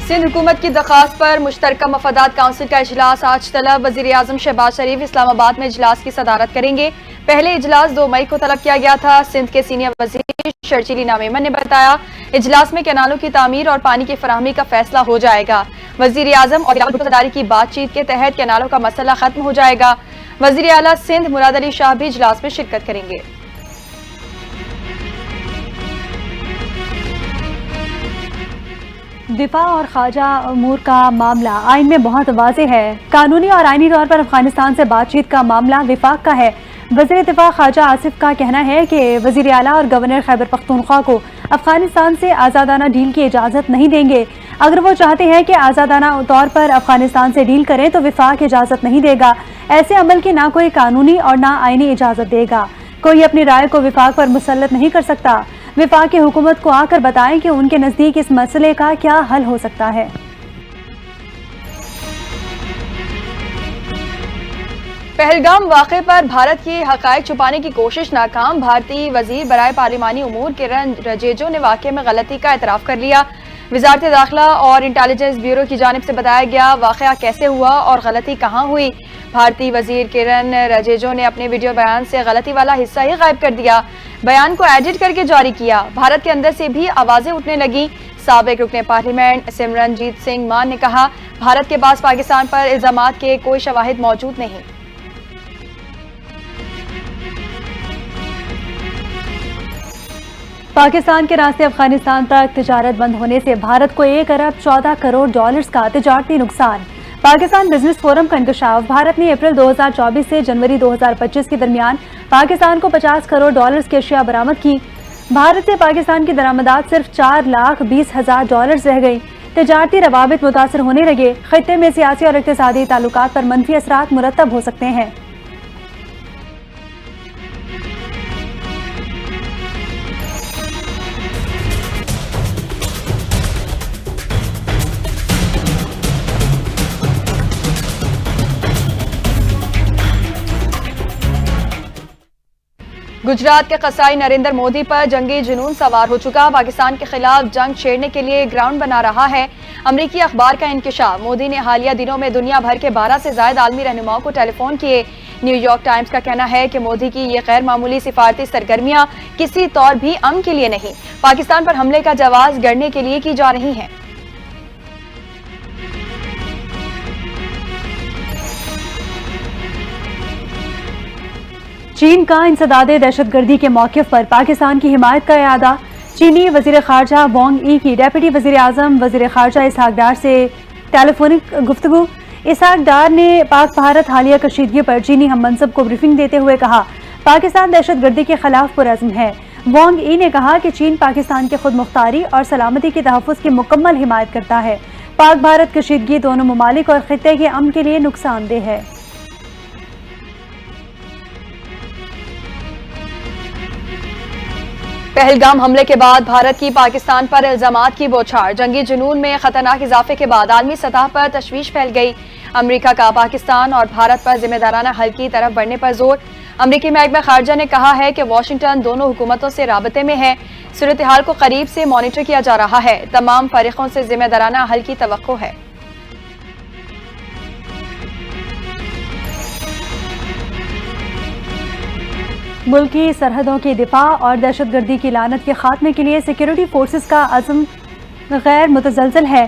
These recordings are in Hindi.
सिंध हुकूमत की दरख्वास्त पर मुश्तरका मफादात काउंसिल का इजलास आज तलब। वजीर आजम शहबाज शरीफ इस्लामाबाद में इजलास की सदारत करेंगे। पहले इजलास 2 मई को तलब किया गया था। सिंध के सीनियर वजीर शर्जीली नामेमन ने बताया इजलास में कैनालों की तामीर और पानी की फराहमी का फैसला हो जाएगा। वजीर आजम और भुट्टो की बातचीत के तहत कैनालों का मसला खत्म हो जाएगा। वजीर आला सिंध मुराद अली शाह भी इजलास में शिरकत करेंगे। दिफा और ख्वाजा उमूर का मामला आइन में बहुत वाज़ेह है। कानूनी और आइनी तौर पर अफगानिस्तान से बातचीत का मामला विफाक का है। वज़ीर दिफा ख्वाजा आसिफ का कहना है कि वज़ीर आला और गवर्नर खैबर पख्तूनख्वा को अफगानिस्तान से आज़ादाना डील की इजाज़त नहीं देंगे। अगर वो चाहते हैं कि आज़ादाना तौर पर अफगानिस्तान से डील करें तो विफाक इजाज़त नहीं देगा। ऐसे अमल की ना कोई कानूनी और ना आइनी इजाज़त देगा। कोई अपनी राय को विफाक पर मुसल्लत नहीं कर सकता। विफाक की हुकूमत को आकर बताएं कि उनके नज़दीक इस मसले का क्या हल हो सकता है। पहलगाम वाक़े पर भारत की हक़ाइक़ छुपाने की कोशिश नाकाम। भारतीय वज़ीर बराए पार्लिमानी उमूर किरण रिजिजू ने वाक़े में गलती का एतराफ़ कर लिया। वज़ारत दाखिला और इंटेलिजेंस ब्यूरो की जानिब से बताया गया वाक़या कैसे हुआ और गलती कहाँ हुई। भारतीय वज़ीर किरण रिजिजू ने अपने वीडियो बयान से गलती वाला हिस्सा ही गायब कर दिया। बयान को एडिट करके जारी किया। भारत के अंदर से भी आवाज़ें उठने लगी। साबिक रुकने पार्लियामेंट सिमरनजीत सिंह मान ने कहा भारत के पास पाकिस्तान पर इल्ज़ामात के कोई शवाहिद मौजूद नहीं। पाकिस्तान के रास्ते अफगानिस्तान तक तिजारत बंद होने से भारत को 1 अरब 14 करोड़ डॉलर्स का तिजारती नुकसान। पाकिस्तान बिजनेस फोरम का इंकशाफ। भारत ने अप्रैल 2024 से जनवरी 2025 के दरमियान पाकिस्तान को 50 करोड़ डॉलर्स की अशिया बरामद की। भारत से पाकिस्तान की दरामदात सिर्फ 4,20,000 डॉलर्स रह गई। तिजारती रवाबित मुतासर होने लगे। खित्ते में सियासी और इक़्तिसादी ताल्लुकात पर मनफी असरात मुरतब हो सकते हैं। गुजरात के कसाई नरेंद्र मोदी पर जंगी जुनून सवार हो चुका। पाकिस्तान के खिलाफ जंग छेड़ने के लिए ग्राउंड बना रहा है। अमरीकी अखबार का इंकशाफ। मोदी ने हालिया दिनों में दुनिया भर के 12 से ज्यादा आलमी रहनुमाओं को टेलीफोन किए। न्यूयॉर्क टाइम्स का कहना है कि मोदी की ये गैर मामूली सिफारती सरगर्मियां किसी तौर भी अमन के लिए नहीं, पाकिस्तान पर हमले का जवाब गढ़ने के लिए की जा रही हैं। चीन का इंसदादे दहशतगर्दी के मौक़िफ़ पर पाकिस्तान की हिमायत का इरादा। चीनी वज़ीर ख़ारजा वांग यी की डेप्यूटी वज़ीर आज़म वज़ीर ख़ारजा इसहाक डार से टेलीफोनिक गुफ्तगू। इसहाक डार ने पाक भारत हालिया कशीदगी पर चीनी हम मनसब को ब्रीफिंग देते हुए कहा पाकिस्तान दहशतगर्दी के खिलाफ पुरअज़्म है। वांग यी ने कहा कि चीन पाकिस्तान के खुद मुख्तारी और सलामती के तहफ़्फ़ुज़ की मुकम्मल हिमायत करता है। पाक भारत कशीदगी दोनों ममालिक और खित्ते के अमन के लिए नुकसानदेह है। पहलगाम हमले के बाद भारत की पाकिस्तान पर इल्जामात की बौछार। जंगी जुनून में खतरनाक इजाफे के बाद आलमी सतह पर तशवीश फैल गई। अमेरिका का पाकिस्तान और भारत पर जिम्मेदाराना हल की तरफ बढ़ने पर जोर। अमेरिकी महकमा खारजा ने कहा है कि वाशिंगटन दोनों हुकूमतों से राबते में है। सूरत हाल को करीब से मॉनिटर किया जा रहा है। तमाम फरीकों से जिम्मेदाराना हल की तवक्को है। मुल्क की सरहदों की दिफा और दहशतगर्दी की लानत के खात्मे के लिए सिक्योरिटी फोर्सेस का अज़म गैर मुतज़लज़ल है।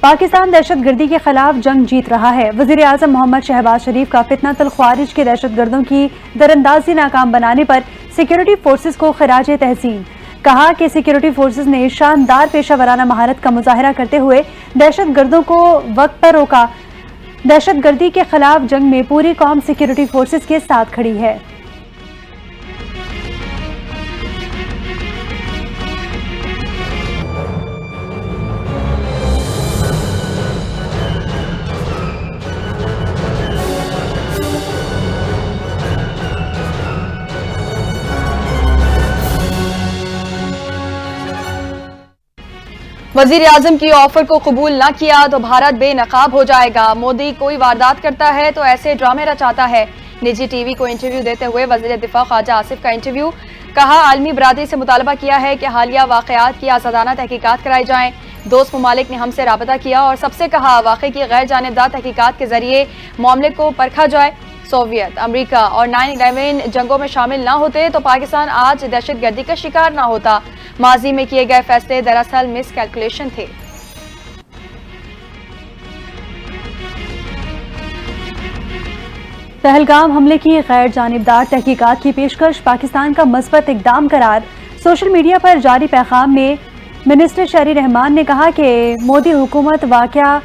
पाकिस्तान दहशतगर्दी के खिलाफ जंग जीत रहा है। वज़ीर आज़म मोहम्मद शहबाज शरीफ का फितनतुल ख्वारिज के दहशतगर्दों की दरअंदाजी नाकाम बनाने पर सिक्योरिटी फोर्सेस को खिराज तहसीन। कहा कि सिक्योरिटी फोर्सेस ने शानदार पेशा वराना महारत का मुजाहरा करते हुए दहशतगर्दों को वक्त पर रोका। दहशतगर्दी के खिलाफ जंग में पूरी कौम सिक्योरिटी फोर्सेस के साथ खड़ी है। वजीर आजम की ऑफर को कबूल न किया तो भारत बेनकाब हो जाएगा। मोदी कोई वारदात करता है तो ऐसे ड्रामे रचाता है। निजी टीवी को इंटरव्यू देते हुए वजीर दिफा ख्वाजा आसिफ का इंटरव्यू। कहा आलमी बरादरी से मुतालबा किया है कि हालिया वाकयात की आज़ादाना तहकीकात कराई जाएं। दोस्त ममालिक ने हमसे राबता किया और सबसे कहा वाक़े की गैर जानिबदार तहकीकात के जरिए मामले को परखा जाए। सोवियत, अमेरिका और 9/11 जंगों में शामिल ना होते तो पाकिस्तान आज दहशतगर्दी का शिकार ना होता। माजी में किए गए फैसले दरअसल मिस कैलकुलेशन थे। पहलगाम हमले की गैर जानिबदार तहकीकात की पेशकश पाकिस्तान का मस्बत इकदाम करार। सोशल मीडिया पर जारी पैगाम में मिनिस्टर शहरी रहमान ने कहा कि मोदी हुकूमत वाकया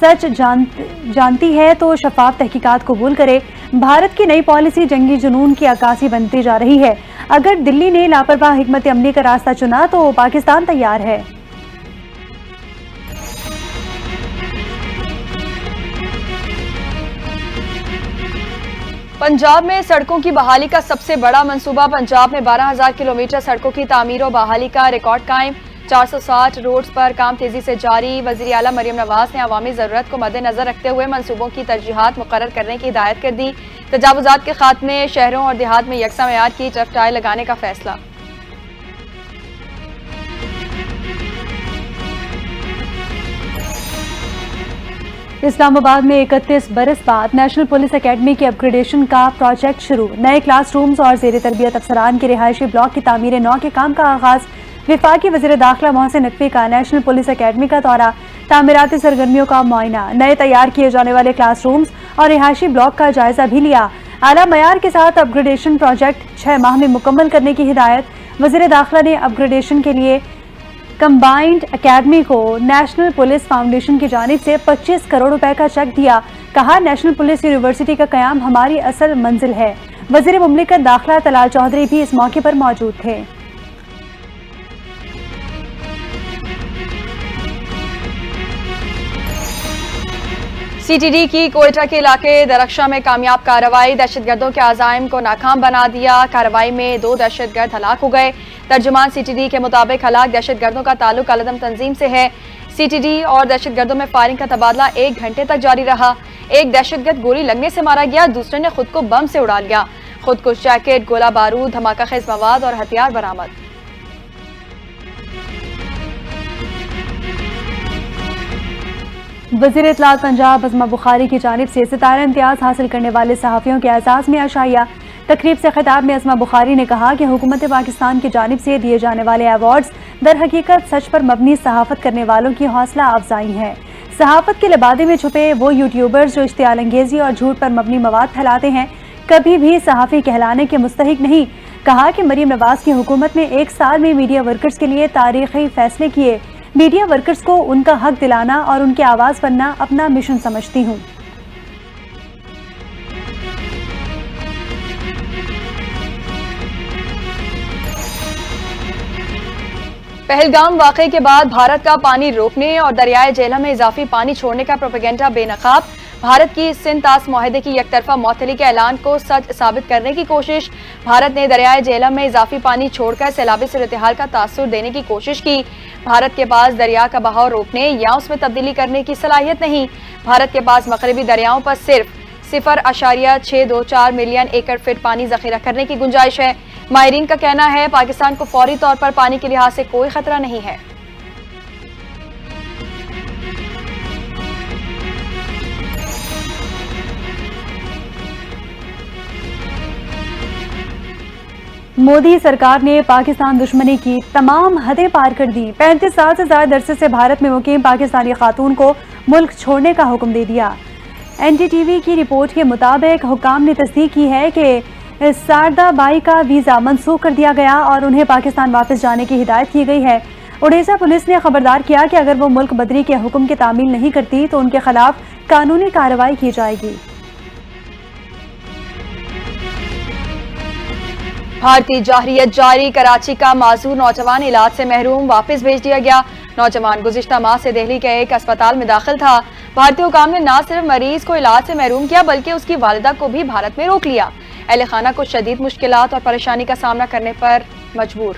सच जानती है तो शफाफ तहकीकात कबूल करे। भारत की नई पॉलिसी जंगी जुनून की अक्कासी बनती जा रही है। अगर दिल्ली ने लापरवाह हिकमत अमली का रास्ता चुना तो पाकिस्तान तैयार है। पंजाब में सड़कों की बहाली का सबसे बड़ा मंसूबा। पंजाब में 12,000 किलोमीटर सड़कों की तामीर और बहाली का रिकॉर्ड कायम। 460 रोड्स पर काम तेजी से जारी। वज़ीर आला मरियम नवाज ने अवामी ज़रूरत को मद्देनजर रखते हुए मंसूबों की तरजीहात मुकर्रर करने की हिदायत कर दी। तजावुज़ात के खात्मे, शहरों और देहात में यकसा मेयार की टफटाई लगाने का फैसला। इस्लामाबाद में 31 बरस बाद नेशनल पुलिस एकेडमी की अपग्रेडेशन का प्रोजेक्ट शुरू। नए क्लासरूम्स और ज़ेर तरबियत अफसरान के रिहायशी ब्लॉक की तामीर नौ के काम का आगाज। विफाकी वज़ीर दाखिला मोहसिन नकवी का नेशनल पुलिस एकेडमी का दौरा, तामीराती सरगर्मियों का मुआयना, नए तैयार किए जाने वाले क्लासरूम्स और रिहायशी ब्लॉक का जायजा भी लिया। आला मयार के साथ अपग्रेडेशन प्रोजेक्ट 6 माह में मुकम्मल करने की हिदायत। वज़ीर दाखिला ने अपग्रेडेशन के लिए कंबाइंड एकेडमी को नेशनल पुलिस फाउंडेशन की जानिब से 25 करोड़ रुपए का चेक दिया। कहा, नेशनल पुलिस यूनिवर्सिटी का कयाम हमारी असल मंजिल है। वज़ीर मुमलिकत दाखिला तलाल चौधरी भी इस मौके पर मौजूद थे। CTD की कोयटा के इलाके दरख्शा में कामयाब कार्रवाई। दहशतगर्दों के आज़ाइम को नाकाम बना दिया। कार्रवाई में 2 दहशतगर्द हलाक हो गए। तर्जुमान CTD के मुताबिक हलाक दहशतगर्दों का ताल्लुक अलदम तंजीम से है। CTD और दहशतगर्दों में फायरिंग का तबादला 1 घंटे तक जारी रहा। एक दहशतगर्द गोली लगने से मारा गया, दूसरे ने खुद को बम से उड़ा लिया। खुदकुश जैकेट, गोला बारूद, धमाका खेज मवाद और हथियार बरामद। वज़ीर इत्तलात पंजाब अज़मा बुखारी की जानिब से सितारा इम्तियाज़ हासिल करने वाले सहाफ़ियों के एजाज़ में आशाइया। तकरीब से खिताब में अज़मा बुखारी ने कहा कि हुकूमत पाकिस्तान की जानिब से दिए जाने वाले अवार्ड्स दर हकीकत सच पर मबनी सहाफ़त करने वालों की हौसला अफजाई है। सहाफ़त के लिबादे में छुपे वो यूट्यूबर्स जो इश्तियाल अंगेज़ी और झूठ पर मबनी मवाद फैलाते हैं कभी भी सहाफ़ी कहलाने के मुस्तहिक नहीं। कहा कि मरीम नवाज की हुकूमत ने 1 साल में मीडिया वर्कर्स के लिए तारीखी फैसले किए। मीडिया वर्कर्स को उनका हक दिलाना और उनकी आवाज़ बनना अपना मिशन समझती हूँ। पहलगाम वाक़े के बाद भारत का पानी रोकने और दरियाए झेलम में इजाफी पानी छोड़ने का प्रोपेगेंडा बेनकाब। भारत की सिंध तास माहदे की एकतरफा मौतली के ऐलान को सच साबित करने की कोशिश। भारत ने दरियाए झेलम में इजाफी पानी छोड़कर सैलाबी सूरत-ए-हाल का तासुर देने की कोशिश की। भारत के पास दरिया का बहाव रोकने या उसमें तब्दीली करने की सलाहियत नहीं। भारत के पास मगरबी दरियाओं पर सिर्फ 0.624 मिलियन एकड़ फीट पानी जखीरा करने की गुंजाइश है। माहिरीन का कहना है पाकिस्तान को फौरी तौर पर पानी के लिहाज से कोई खतरा नहीं है। मोदी सरकार ने पाकिस्तान दुश्मनी की तमाम हदें पार कर दी। 35 साल से ज्यादा अरसे से भारत में मुकीम पाकिस्तानी खातून को मुल्क छोड़ने का हुक्म दे दिया। NDTV की रिपोर्ट के मुताबिक हुकाम ने तस्दीक की है कि शारदा बाई का वीज़ा मनसूख कर दिया गया और उन्हें पाकिस्तान वापस जाने की हिदायत की गई है। ओडिशा पुलिस ने खबरदार किया कि अगर वो मुल्क बदरी के हुक्म की तामील नहीं करती तो उनके खिलाफ कानूनी कार्रवाई की जाएगी। भारतीय जाहरियत जारी। कराची का माजूर नौजवान इलाज से महरूम वापस भेज दिया गया। नौजवान गुज़िश्ता माह से दिल्ली के एक अस्पताल में दाखिल था। भारतीय हुकाम ने न सिर्फ मरीज को इलाज से महरूम किया बल्कि उसकी वालिदा को भी भारत में रोक लिया। अहले खाना को शदीद मुश्किलात और परेशानी का सामना करने पर मजबूर।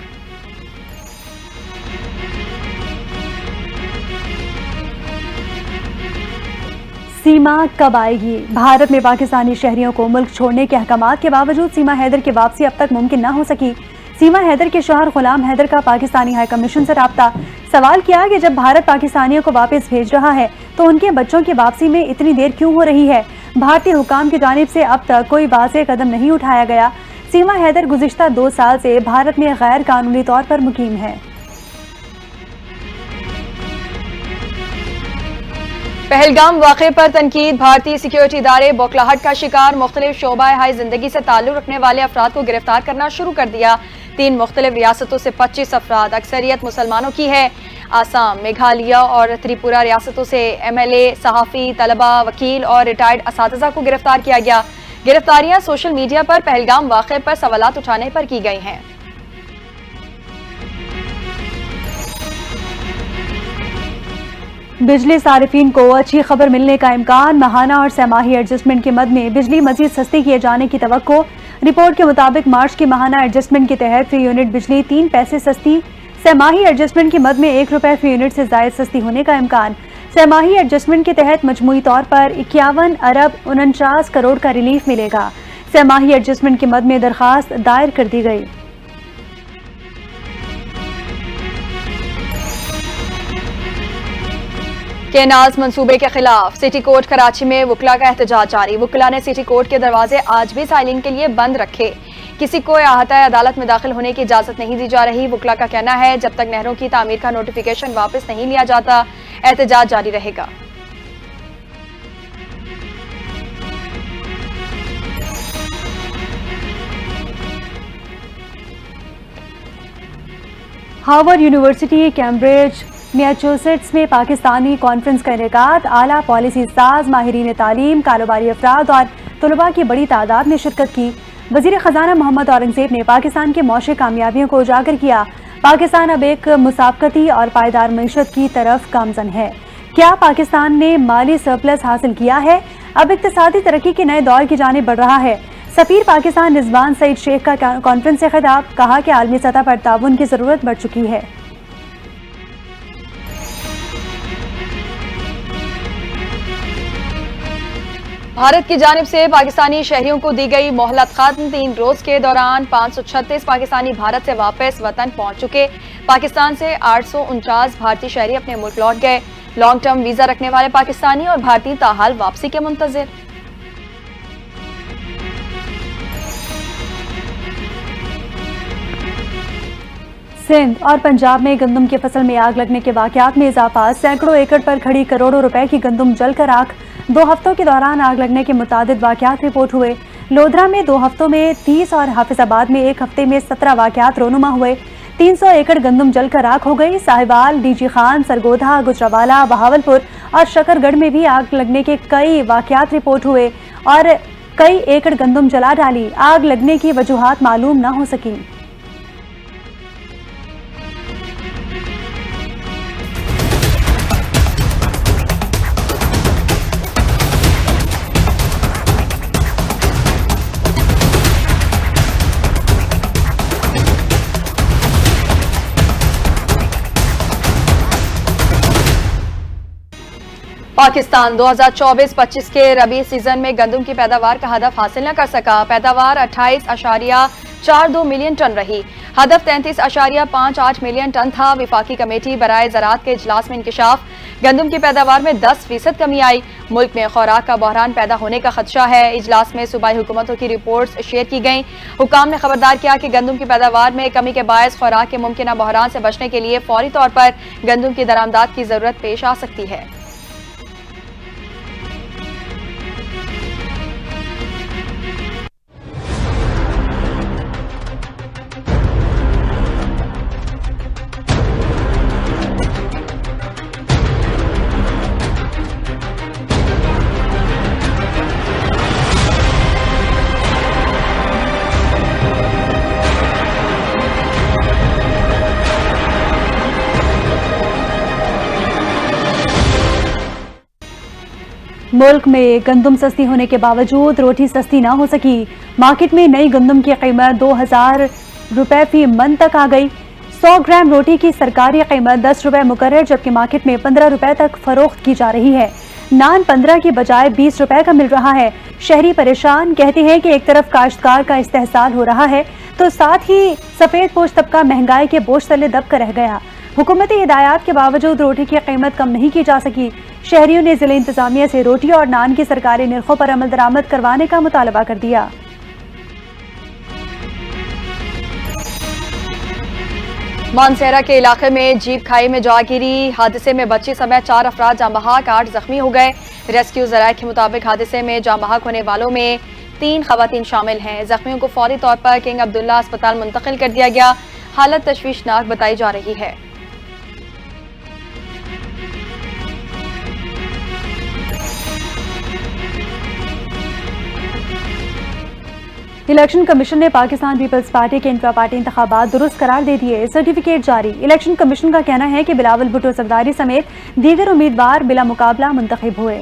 सीमा कब आएगी? भारत में पाकिस्तानी शहरियों को मुल्क छोड़ने के अहकामात के बावजूद सीमा हैदर की वापसी अब तक मुमकिन न हो सकी। सीमा हैदर के शौहर गुलाम हैदर का पाकिस्तानी हाई कमीशन से राब्ता। सवाल किया कि जब भारत पाकिस्तानियों को वापस भेज रहा है तो उनके बच्चों की वापसी में इतनी देर क्यों हो रही है। भारतीय हुकाम की जानिब से अब तक कोई वाज़ेह कदम नहीं उठाया गया। सीमा हैदर गुज़िश्ता 2 साल से भारत में गैर कानूनी तौर पर मुकीम है। पहलगाम वाक़े पर तनकीद। भारतीय सिक्योरिटी इदारे बौखलाहट का शिकार मुख्तलिफ शोबा हाई जिंदगी से ताल्लुक़ रखने वाले अफराद को गिरफ्तार करना शुरू कर दिया। 3 मुख्तलिफ रियासतों से 25 अफराद, अक्सरियत मुसलमानों की है। आसाम, मेघालय और त्रिपुरा रियासतों से MLA, सहाफ़ी, तलबा, वकील और रिटायर्ड असातिज़ा को गिरफ्तार किया गया। गिरफ्तारियां सोशल मीडिया पर पहलगाम वाक़े पर सवालात उठाने पर की गई हैं। बिजली सारिफीन को अच्छी खबर मिलने का इम्कान। माहाना और सहमाही एडजस्टमेंट के मद में बिजली मजीद सस्ती किए जाने की तवक्को। रिपोर्ट के मुताबिक मार्च की माहाना एडजस्टमेंट के तहत फी यूनिट बिजली 3 पैसे सस्ती, सहमाही एडजस्टमेंट की मद में 1 रुपए फी यूनिट से जायद सस्ती होने का इम्कान। सहमाही एडजस्टमेंट के तहत मजमूई तौर पर 51 अरब 49 करोड़ का रिलीफ मिलेगा। सहमाही एडजस्टमेंट की मद में दरखास्त दायर कर दी गई। केनाज मंसूबे के खिलाफ सिटी कोर्ट कराची में वुकला का एहतजाज जारी। वुकला ने सिटी कोर्ट के दरवाजे आज भी साइलिंग के लिए बंद रखे। किसी को अहाता अदालत में दाखिल होने की इजाजत नहीं दी जा रही। वुकला का कहना है जब तक नहरों की तामीर का नोटिफिकेशन वापस नहीं लिया जाता एहतजाज जारी रहेगा। हार्वर्ड यूनिवर्सिटी कैम्ब्रिज मैसाचुसेट्स में पाकिस्तानी कॉन्फ्रेंस का इनेकाद। आला पॉलिसी साज, माहिरीन तालीम, कारोबारी अफराद और तलबा की बड़ी तादाद ने शिरकत की। वजीर खजाना मोहम्मद औरंगजेब ने पाकिस्तान के मौशी कामयाबियों को उजागर किया। पाकिस्तान अब एक मुसाबकती और पायदार मईशत की तरफ गामजन है। क्या पाकिस्तान ने माली सरप्लस हासिल किया है? अब इक्तिसादी तरक्की के नए दौर की जानिब बढ़ रहा है। सफीर पाकिस्तान रिजवान सईद शेख का कॉन्फ्रेंस से खिताब, कहा कि आलमी सतह पर ताउन की जरूरत बढ़ चुकी है। भारत की जानिब से पाकिस्तानी शहरियों को दी गई मोहलत खत्म। 3 रोज के दौरान 536 पाकिस्तानी भारत से वापस वतन पहुंच चुके। पाकिस्तान से 849 भारतीय शहरी अपने मुल्क लौट गए। लॉन्ग टर्म वीजा रखने वाले पाकिस्तानी और भारतीय ताहाल वापसी के मुंतजिर। सिंध और पंजाब में गंदम की फसल में आग लगने के वाकयात में इजाफा। सैकड़ों एकड़ पर खड़ी करोड़ों रुपए की गंदम जलकर आग। 2 हफ्तों के दौरान आग लगने के मुतादिद वाकयात रिपोर्ट हुए। लोधरा में 2 हफ्तों में 30 और हाफिजाबाद में 1 हफ्ते में 17 वाकयात रोनुमा हुए। 300 एकड़ गंदम जलकर राख हो गई। साहिवाल, डीजी खान, सरगोधा, गुजरावाला, बहावलपुर और शकरगढ़ में भी आग लगने के कई वाकयात रिपोर्ट हुए और कई एकड़ गंदम जला डाली। आग लगने की वजूहात मालूम न हो सकी। पाकिस्तान 2024-25 के रबी सीजन में गंदम की पैदावार का हदफ हासिल न कर सका। पैदावार 28.42 मिलियन टन रही। हदफ 33.58 मिलियन टन था। विफाकी कमेटी बराए ज़राअत के इजलास में इंकशाफ। गंदम की पैदावार में 10% कमी आई। मुल्क में खुराक का बहरान पैदा होने का खदशा है। इजलास में सूबाई हुकूमतों की रिपोर्ट्स शेयर की गई। हुकाम ने खबरदार किया कि गंदम की पैदावार में कमी के बायस खुराक के मुमकिन बहरान से बचने के लिए फौरी तौर पर गंदम की दरामदात की जरूरत पेश आ सकती है। मुल्क में गंदम सस्ती होने के बावजूद रोटी सस्ती ना हो सकी। मार्केट में नई गंदम की कीमत 2000 रुपए फी मन तक आ गई। 100 ग्राम रोटी की सरकारी कीमत 10 रुपए मुकर्रर, जबकि मार्केट में 15 रुपए तक फरोख्त की जा रही है। नान 15 की बजाय 20 रुपए का मिल रहा है। शहरी परेशान, कहते हैं कि एक तरफ काश्तकार का इस्तेहसाल हो रहा है तो साथ ही सफेद पोश तबका महंगाई के बोझ तले दब कर रह गया। हुकूमती हिदायत के बावजूद रोटी की कीमत कम नहीं की जा सकी। शहरियों ने जिले इंतजामिया से रोटी और नान की सरकारी निर्खों पर अमल दरामद करवाने का मुतालबा कर दिया। मानसेरा के इलाके में जीप खाई में जा गिरी। हादसे में बच्ची समेत 4 अफराद जाँ बहक, 8 जख्मी हो गए। रेस्क्यू ज़राए के मुताबिक हादसे में जाँ बहक होने वालों में 3 खवातीन शामिल हैं। जख्मियों को फौरी तौर पर किंग अब्दुल्ला अस्पताल मुंतकिल कर दिया गया। हालत तशवीशनाक बताई जा रही है। इलेक्शन कमीशन ने पाकिस्तान पीपल्स पार्टी के इंट्रा पार्टी इंतखाबात दुरुस्त करार दे दिए। सर्टिफिकेट जारी। इलेक्शन कमीशन का कहना है कि बिलावल भुट्टो सरदारी समेत दीगर उम्मीदवार बिला मुकाबला मुंतखब हुए।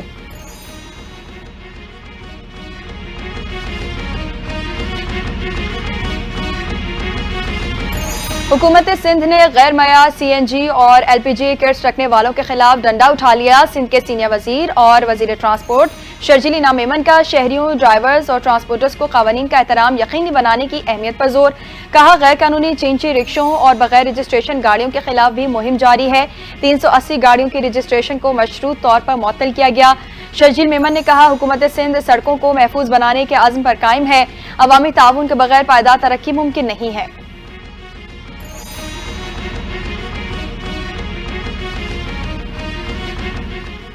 हुकूमत सिंध ने गैर मयार CNG और LPG किट्स रखने वालों के खिलाफ डंडा उठा लिया। सिंध के सीनियर वजीर और वजीर ट्रांसपोर्ट शर्जील इनाम मेमन का शहरियों, ड्राइवर्स और ट्रांसपोर्टर्स को कानून का एहतराम यकीनी बनाने की अहमियत पर जोर। कहा, गैर कानूनी चींची रिक्शों और बगैर रजिस्ट्रेशन गाड़ियों के खिलाफ भी मुहिम जारी है। 380 गाड़ियों की रजिस्ट्रेशन को मशरूत तौर पर मुअत्तल किया गया। शर्जील मेमन ने कहा, हुकूमत सिंध सड़कों को महफूज बनाने के आज़म पर कायम है। अवामी ताउन के बगैर पायदार तरक्की मुमकिन नहीं है।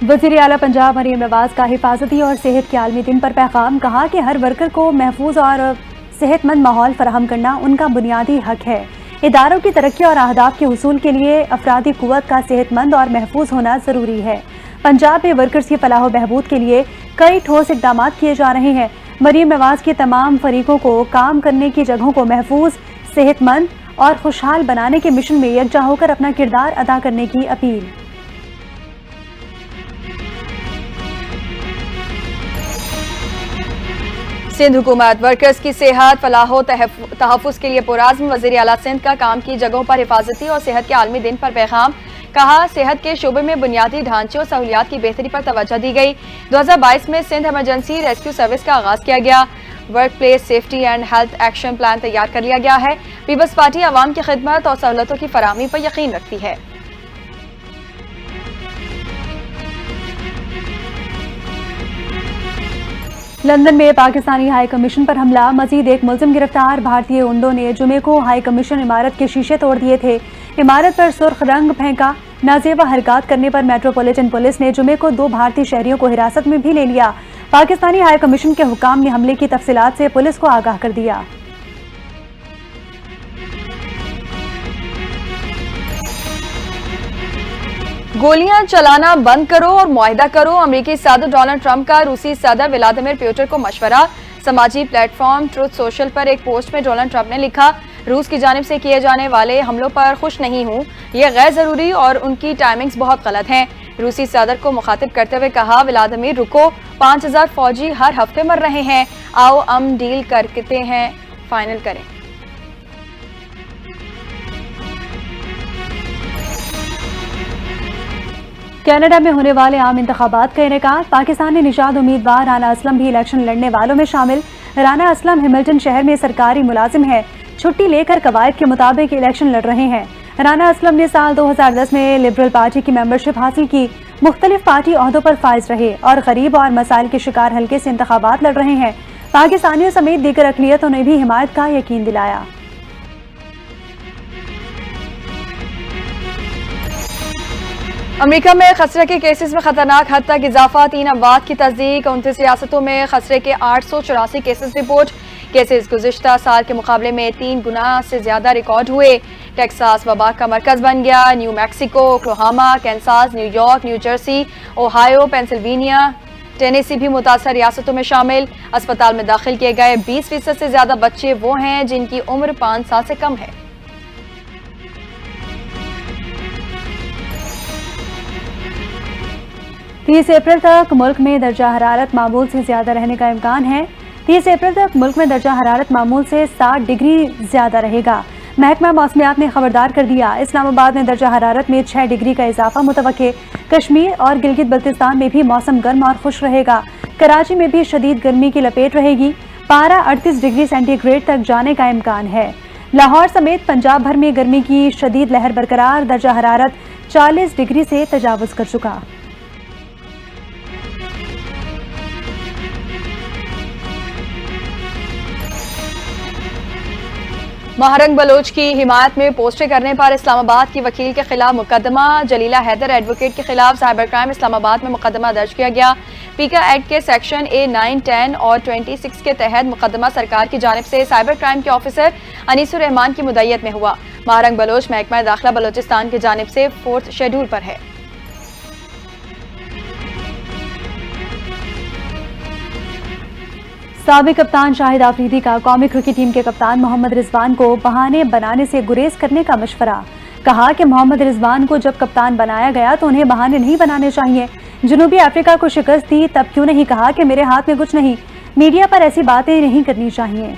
वज़ीर आला पंजाब मरीम नवाज का हिफाजती और सेहत के आलमी दिन पर पैगाम। कहा कि हर वर्कर को महफूज और सेहतमंद माहौल फराहम करना उनका बुनियादी हक है। इदारों की तरक्की और अहदाफ के हुसूल के लिए अफरादी कुव्वत का सेहतमंद और महफूज होना ज़रूरी है। पंजाब में वर्कर्स की फलाह व बहबूद के लिए कई ठोस इक़दाम किए जा रहे हैं। मरीम नवाज के तमाम फरीकों को काम करने की जगहों को महफूज, सेहतमंद और खुशहाल बनाने के मिशन में यकजा होकर अपना किरदार अदा करने की अपील। सिंध हुकूमत वर्कर्स की सेहत, फलाह तहफ़्फ़ुज़ के लिए पुराज़्म। वज़ीर आला सिंध का काम की जगहों पर हिफाजती और सेहत के आलमी दिन पर पैगाम। कहा, सेहत के शोबे में बुनियादी ढांचे और सहूलियात की बेहतरी पर तवज्जो दी गई। 2022 में सिंध इमरजेंसी रेस्क्यू सर्विस का आगाज किया गया। Work place safety and health action plan तैयार कर लिया गया है। पीपल्स पार्टी आवाम की खिदमत और सहूलतों की फराहमी पर यकीन रखती है। लंदन में पाकिस्तानी हाई कमीशन पर हमला, मजीद एक मुलजिम गिरफ्तार। भारतीय गुंडों ने जुमे को हाई कमीशन इमारत के शीशे तोड़ दिए थे। इमारत पर सुर्ख रंग फेंका। नाजेबा हरकत करने पर मेट्रोपॉलिटन पुलिस ने जुमे को 2 भारतीय शहरियों को हिरासत में भी ले लिया। पाकिस्तानी हाई कमीशन के हुकाम ने हमले की तफसीलात से पुलिस को आगाह कर दिया। गोलियां चलाना बंद करो और मुआहिदा करो। अमेरिकी सदर डोनाल्ड ट्रंप का रूसी सदर व्लादिमीर पुतिन को मशवरा। समाजी प्लेटफॉर्म ट्रुथ सोशल पर एक पोस्ट में डोनाल्ड ट्रंप ने लिखा, रूस की जानिब से किए जाने वाले हमलों पर खुश नहीं हूँ। ये गैर जरूरी और उनकी टाइमिंग्स बहुत गलत हैं। रूसी सदर को मुखातिब करते हुए कहा, व्लादिमीर रुको, 5000 फौजी हर हफ्ते मर रहे हैं। आओ हम डील करते हैं, फाइनल करें। कनाडा में होने वाले आम इंतखाबात का इनेकाद। पाकिस्तानी निशाद उम्मीदवार राना असलम भी इलेक्शन लड़ने वालों में शामिल। राना असलम हिमिल्टन शहर में सरकारी मुलाजिम है। छुट्टी लेकर कवायद के मुताबिक इलेक्शन लड़ रहे हैं। राना असलम ने साल 2010 में लिबरल पार्टी की मेंबरशिप हासिल की। मुख्तलिफ पार्टी ओहदों पर फाइज रहे और गरीब और मसाइल के शिकार हल्के से इंतखाबात लड़ रहे हैं। पाकिस्तानियों समेत दीगर अक़लियतों ने भी हिमायत का यकीन दिलाया। अमेरिका में खसरे के केसेस में खतरनाक हद तक इजाफा। 3 अमवात की तस्दीक। 29 रियासतों में खसरे के 884 केसेस रिपोर्ट। केसेस गुज़िश्ता साल के मुकाबले में 3 गुना से ज्यादा रिकॉर्ड हुए। टेक्सास वबा का मरकज बन गया। New Mexico, Oklahoma, Kansas, New York, new Jersey, Ohio, Pennsylvania, Tennessee भी मुतासर रियासतों में शामिल। अस्पताल में दाखिल किए गए 20% से ज्यादा बच्चे वो हैं जिनकी उम्र 5 साल से कम है। 30 अप्रैल तक मुल्क में दर्जा हरारत मामूल से ज्यादा रहने का इम्कान है। 30 अप्रैल तक मुल्क में दर्जा हरारत मामूल से 60 डिग्री ज्यादा रहेगा। महकमा मौसमियात ने खबरदार कर दिया। इस्लामाबाद में दर्जा हरारत में 6 डिग्री का इजाफा मुतवक्के। कश्मीर और गिलगित बल्तिस्तान में भी मौसम गर्म और खुश रहेगा। कराची में भी शदीद गर्मी की लपेट रहेगी। पारा 38 डिग्री सेंटीग्रेड तक जाने का इम्कान है। लाहौर समेत पंजाब भर में गर्मी की शदीद लहर बरकरार, दर्जा हरारत 40 डिग्री से तजावुज कर चुका। महारंग बलोच की हिमायत में पोस्टें करने पर इस्लामाबाद की वकील के खिलाफ मुकदमा। जलीला हैदर एडवोकेट के खिलाफ साइबर क्राइम इस्लामाबाद में मुकदमा दर्ज किया गया। पीका एक्ट के सेक्शन A9, 10 और 26 के तहत मुकदमा सरकार की जानिब से साइबर क्राइम के ऑफिसर अनीसुर रहमान की मुद्दईयत में हुआ। महारंग बलोच महकमा दाखिला बलोचिस्तान की जानिब से 4th शेड्यूल पर है। साबिक कप्तान शाहिद आफरीदी का कौमी क्रिकेट टीम के कप्तान मोहम्मद रिजवान को बहाने बनाने से गुरेज करने का मशवरा। कहा कि मोहम्मद रिजवान को जब कप्तान बनाया गया तो उन्हें बहाने नहीं बनाने चाहिए। जनूबी अफ्रीका को शिकस्त दी तब क्यों नहीं कहा कि मेरे हाथ में कुछ नहीं। मीडिया पर ऐसी बातें नहीं करनी चाहिए।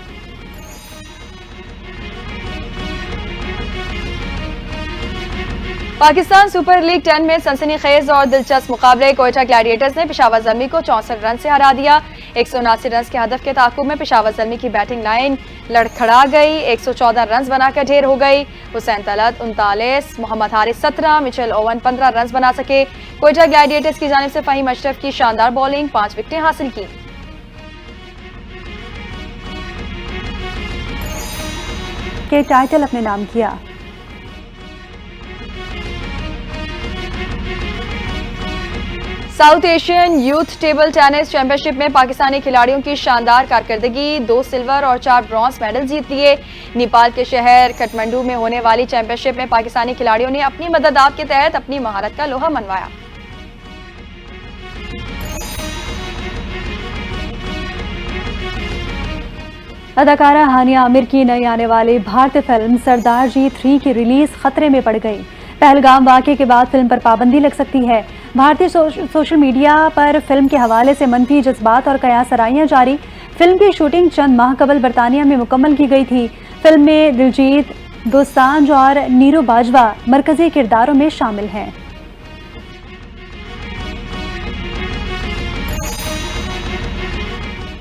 पाकिस्तान सुपर लीग 10 में सनसनीखेज और दिलचस्प मुकाबले। कोयटा ग्लैडिएटर्स ने पेशावर ज़ल्मी को 64 रन से हरा दिया। 179 रन के हदफ के ताकुब में पेशावर ज़ल्मी की बैटिंग लाइन लड़खड़ा गई। 114 रन बनाकर ढेर हो गई। Hussain Talat 39, Mohammad Haris 17, Mitchell Owen 15 run बना सके। कोयटा ग्लैडिएटर्स की जानिब से फ़हीम अशरफ की शानदार बॉलिंग, 5 विकेटें हासिल की। के टाइटल अपने नाम किया। South Asian youth table tennis championship में पाकिस्तानी खिलाड़ियों की शानदार कारकर्दगी। 2 सिल्वर और 4 ब्रॉन्ज मेडल जीत लिए। नेपाल के शहर काठमांडू में होने वाली चैंपियनशिप में पाकिस्तानी खिलाड़ियों ने अपनी मददात के तहत अपनी महारत का लोहा मनवाया। अदाकारा हानिया आमिर की नई आने वाली भारतीय फिल्म सरदार जी 3 की रिलीज खतरे में पड़ गई। पहलगाम वाक़े के बाद फिल्म पर पाबंदी लग सकती है। भारतीय सोशल मीडिया पर फिल्म के हवाले से मनफी जज्बात और कयासराइयां जारी। फिल्म की शूटिंग चंद माह कबल बरतानिया में मुकम्मल की गई थी। फिल्म में दिलजीत दोसांझ और नीरू बाजवा मरकजी किरदारों में शामिल हैं।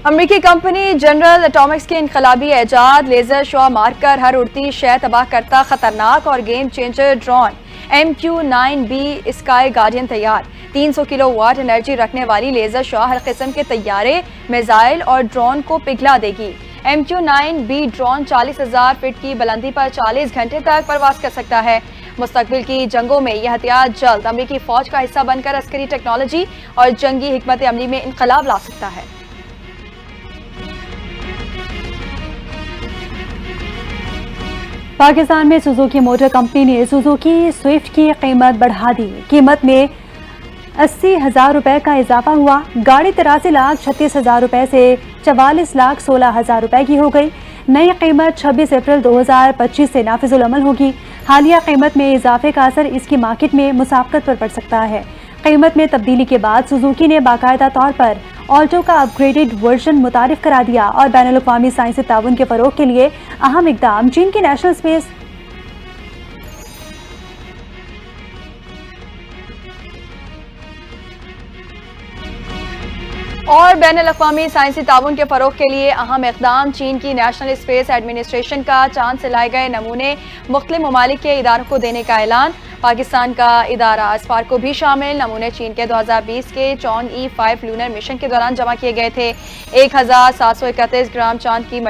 अमरीकी कंपनी जनरल एटॉमिक्स के इनकलाबी ऐजाद लेजर शॉ मारकर हर उड़ती शय तबाह करता खतरनाक और game changer drone MQ-9B sky guardian तैयार। 300 किलोवाट एनर्जी रखने वाली लेजर शॉ हर किस्म के तैयारे, मिसाइल और ड्रोन को पिघला देगी। MQ-9B ड्रोन 40,000 फीट की बुलंदी पर 40 घंटे तक परवास कर सकता है। मुस्तकबिल की जंगों में यह हथियार जल्द अमरीकी फौज का हिस्सा बनकर अस्करी टेक्नोलॉजी और जंगी हिकमत अमली में इनकलाब ला सकता है। पाकिस्तान में सुजुकी मोटर कंपनी ने सुजुकी स्विफ्ट की कीमत बढ़ा दी। कीमत में 80,000 रुपए का इजाफा हुआ। गाड़ी 83,36,000 रुपए से 44,16,000 रुपए की हो गई। नई कीमत 26 अप्रैल 2025 से नाफिजुल अमल होगी। हालिया कीमत में इजाफे का असर इसकी मार्केट में मुसाफकत पर पड़ सकता है। कीमत में तब्दीली के बाद सुजुकी ने बाकायदा तौर पर ऑल्टो का अपग्रेडेड वर्जन मुतारिफ करा दिया और बैनुल-अक़वामी साइंसी ताउन के फरोग के लिए अहम इक़दाम। चीन की नेशनल स्पेस और बैनुल-अक़वामी साइंसी ताउन के फरोग के लिए अहम इक़दाम। चीन की नेशनल स्पेस एडमिनिस्ट्रेशन का चांद से लाए गए नमूने मुख्तलिफ ममालिक के इदारों को देने का ऐलान। पाकिस्तान का इदारा स्पार्को भी शामिल। नमूने चीन के 2020 के चॉन्ग E5 लूनर मिशन के दौरान जमा किए गए थे। 1731 ग्राम चांद की